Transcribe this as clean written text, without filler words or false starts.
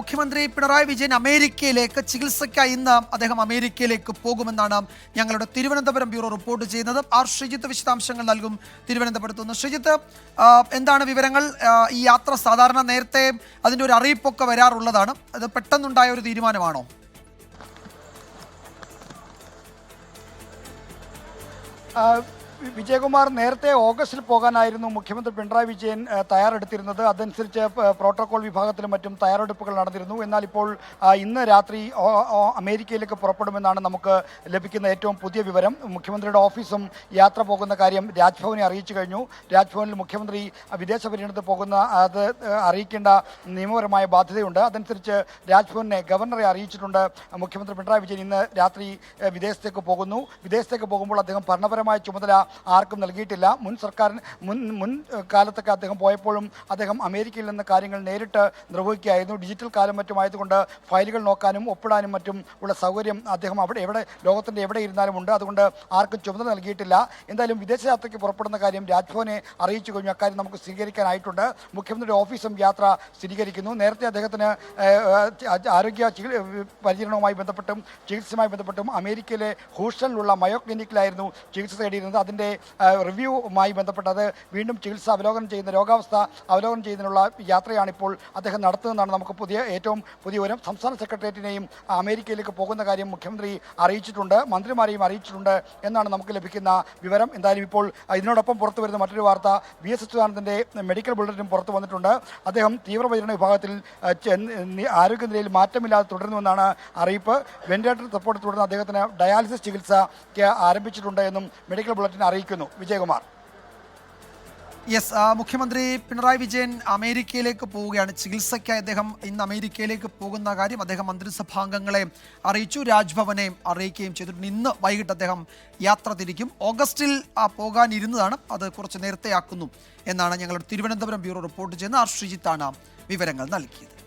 മുഖ്യമന്ത്രി പിണറായി വിജയൻ അമേരിക്കയിലേക്ക് ചികിത്സയ്ക്കായി ഇന്ന് അദ്ദേഹം അമേരിക്കയിലേക്ക് പോകുമെന്നാണ് ഞങ്ങളുടെ തിരുവനന്തപുരം ബ്യൂറോ റിപ്പോർട്ട് ചെയ്യുന്നത്. ആർ ശ്രീജിത്ത് വിശദാംശങ്ങൾ നൽകും തിരുവനന്തപുരത്ത് നിന്ന്. ശ്രീജിത്ത്, എന്താണ് വിവരങ്ങൾ? ഈ യാത്ര സാധാരണ നേരത്തെ അതിൻ്റെ ഒരു അറിയിപ്പൊക്കെ വരാറുള്ളതാണ്, അത് പെട്ടെന്നുണ്ടായ ഒരു തീരുമാനമാണോ? വിജയകുമാർ, നേരത്തെ ഓഗസ്റ്റിൽ പോകാനായിരുന്നു മുഖ്യമന്ത്രി പിണറായി വിജയൻ തയ്യാറെടുത്തിരുന്നത്. അതനുസരിച്ച് പ്രോട്ടോകോൾ വിഭാഗത്തിലും മറ്റും തയ്യാറെടുപ്പുകൾ നടന്നിരുന്നു. എന്നാൽ ഇപ്പോൾ ഇന്ന് രാത്രി അമേരിക്കയിലേക്ക് പുറപ്പെടുമെന്നാണ് നമുക്ക് ലഭിക്കുന്ന ഏറ്റവും പുതിയ വിവരം. മുഖ്യമന്ത്രിയുടെ ഓഫീസും യാത്ര പോകുന്ന കാര്യം രാജ്ഭവനെ അറിയിച്ചു കഴിഞ്ഞു. രാജ്ഭവനിൽ മുഖ്യമന്ത്രി വിദേശ പര്യടനത്തിൽ പോകുന്ന അത് അറിയിക്കേണ്ട നിയമപരമായ ബാധ്യതയുണ്ട്. അതനുസരിച്ച് രാജ്ഭവനെ ഗവർണറെ അറിയിച്ചിട്ടുണ്ട്. മുഖ്യമന്ത്രി പിണറായി വിജയൻ ഇന്ന് രാത്രി വിദേശത്തേക്ക് പോകുന്നു. വിദേശത്തേക്ക് പോകുമ്പോൾ അദ്ദേഹം ഭരണപരമായ ചുമതല ആർക്കും നൽകിയിട്ടില്ല. മുൻ കാലത്തൊക്കെ അദ്ദേഹം പോയപ്പോഴും അദ്ദേഹം അമേരിക്കയിൽ നിന്ന് കാര്യങ്ങൾ നേരിട്ട് നിർവഹിക്കുകയായിരുന്നു. ഡിജിറ്റൽ കാലം മറ്റുമായതുകൊണ്ട് ഫയലുകൾ നോക്കാനും ഒപ്പിടാനും മറ്റും ഉള്ള സൗകര്യം അദ്ദേഹം ലോകത്തിൻ്റെ എവിടെ ഇരുന്നാലും ഉണ്ട്. അതുകൊണ്ട് ആർക്കും ചുമതല നൽകിയിട്ടില്ല. എന്തായാലും വിദേശയാത്രയ്ക്ക് പുറപ്പെടുന്ന കാര്യം രാജ്ഭവനെ അറിയിച്ചു കഴിഞ്ഞു. അക്കാര്യം നമുക്ക് സ്ഥിരീകരിക്കാനായിട്ടുണ്ട്. മുഖ്യമന്ത്രിയുടെ ഓഫീസും യാത്ര സ്ഥിരീകരിക്കുന്നു. നേരത്തെ അദ്ദേഹത്തിന് ആരോഗ്യ പരിചരണവുമായി ബന്ധപ്പെട്ടും ചികിത്സയുമായി ബന്ധപ്പെട്ടും അമേരിക്കയിലെ ഹൂസ്റ്റണിലുള്ള മയോ ക്ലിനിക്കിലായിരുന്നു ചികിത്സ തേടിയിരുന്നത്. അതിൻ്റെ റിവ്യൂവുമായി ബന്ധപ്പെട്ടത് വീണ്ടും ചികിത്സ രോഗാവസ്ഥ അവലോകനം ചെയ്യുന്നതിനുള്ള യാത്രയാണിപ്പോൾ അദ്ദേഹം നടത്തുന്നതെന്നാണ് നമുക്ക് ഏറ്റവും പുതിയ വിവരം. സംസ്ഥാന സെക്രട്ടേറിയറ്റിനെയും അമേരിക്കയിലേക്ക് പോകുന്ന കാര്യം മുഖ്യമന്ത്രി അറിയിച്ചിട്ടുണ്ട്, മന്ത്രിമാരെയും അറിയിച്ചിട്ടുണ്ട് എന്നാണ് നമുക്ക് ലഭിക്കുന്ന വിവരം. എന്തായാലും ഇപ്പോൾ ഇതിനോടൊപ്പം പുറത്തു വരുന്ന മറ്റൊരു വാർത്ത, VS അച്യുതാനന്ദൻ്റെ മെഡിക്കൽ ബുള്ളറ്റിനും പുറത്തു വന്നിട്ടുണ്ട്. അദ്ദേഹം തീവ്രപരിചരണ വിഭാഗത്തിൽ ആരോഗ്യനിലയിൽ മാറ്റമില്ലാതെ തുടരുന്നുവെന്നാണ് അറിയിപ്പ്. വെന്റിലേറ്റർ സപ്പോർട്ട് തുടർന്ന് അദ്ദേഹത്തിന് ഡയാലിസിസ് ചികിത്സയ്ക്ക് ആരംഭിച്ചിട്ടുണ്ട് എന്നും മെഡിക്കൽ ബുള്ളറ്റിൻ അറിയിക്കുന്നു. വിജയകുമാർ. യെസ്, മുഖ്യമന്ത്രി പിണറായി വിജയൻ അമേരിക്കയിലേക്ക് പോവുകയാണ്. ചികിത്സയ്ക്കായി അദ്ദേഹം ഇന്ന് അമേരിക്കയിലേക്ക് പോകുന്ന കാര്യം അദ്ദേഹം മന്ത്രിസഭാംഗങ്ങളെ അറിയിച്ചു, രാജ്ഭവനെ അറിയിക്കുകയും ചെയ്തിട്ടുണ്ട്. ഇന്ന് വൈകിട്ട് അദ്ദേഹം യാത്ര തിരിക്കും. ഓഗസ്റ്റിൽ പോകാനിരുന്നതാണ്, അത് കുറച്ച് നേരത്തെയാക്കുന്നു എന്നാണ് ഞങ്ങളുടെ തിരുവനന്തപുരം ബ്യൂറോ റിപ്പോർട്ട് ചെയ്യുന്നത്. ആർ ശ്രീജിത്താണ് വിവരങ്ങൾ നൽകിയത്.